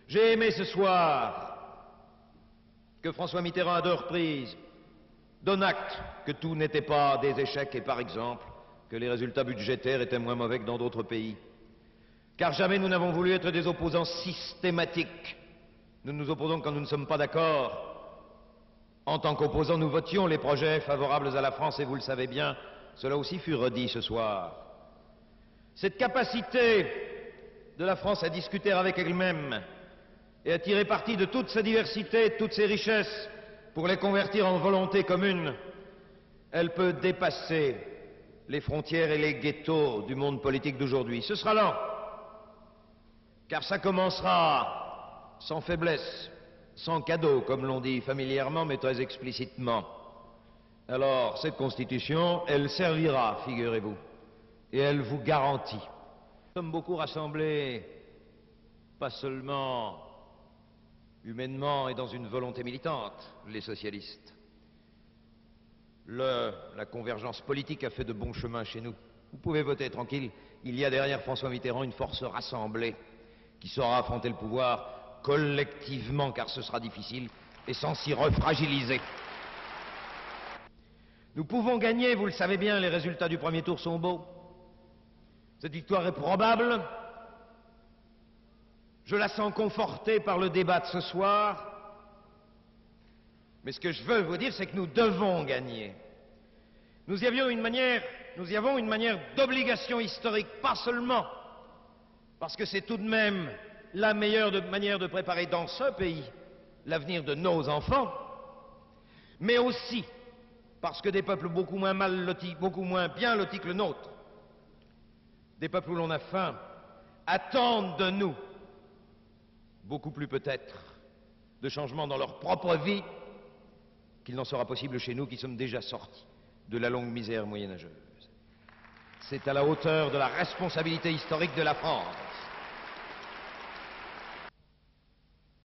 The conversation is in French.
J'ai aimé ce soir que François Mitterrand, à 2 reprises, donne acte que tout n'était pas des échecs et, par exemple, que les résultats budgétaires étaient moins mauvais que dans d'autres pays. Car jamais nous n'avons voulu être des opposants systématiques. Nous nous opposons quand nous ne sommes pas d'accord. En tant qu'opposants, nous votions les projets favorables à la France, et vous le savez bien, cela aussi fut redit ce soir. Cette capacité de la France à discuter avec elle-même et à tirer parti de toute sa diversité, de toutes ses richesses, pour les convertir en volonté commune, elle peut dépasser les frontières et les ghettos du monde politique d'aujourd'hui. Ce sera lent, car ça commencera sans faiblesse, sans cadeau, comme l'on dit familièrement, mais très explicitement. Alors, cette Constitution, elle servira, figurez-vous, et elle vous garantit. Nous sommes beaucoup rassemblés, pas seulement humainement et dans une volonté militante, les socialistes. La convergence politique a fait de bons chemins chez nous. Vous pouvez voter tranquille, il y a derrière François Mitterrand une force rassemblée qui saura affronter le pouvoir collectivement, car ce sera difficile, et sans s'y refragiliser. Nous pouvons gagner, vous le savez bien, les résultats du premier tour sont beaux. Cette victoire est probable. Je la sens confortée par le débat de ce soir. Mais ce que je veux vous dire, c'est que nous devons gagner. Nous y avons une manière d'obligation historique, pas seulement parce que c'est tout de même la meilleure manière de préparer dans ce pays l'avenir de nos enfants, mais aussi parce que des peuples beaucoup moins mal lotis, beaucoup moins bien lotis que le nôtre, des peuples où l'on a faim, attendent de nous beaucoup plus peut-être de changements dans leur propre vie qu'il n'en sera possible chez nous qui sommes déjà sortis de la longue misère moyenâgeuse. C'est à la hauteur de la responsabilité historique de la France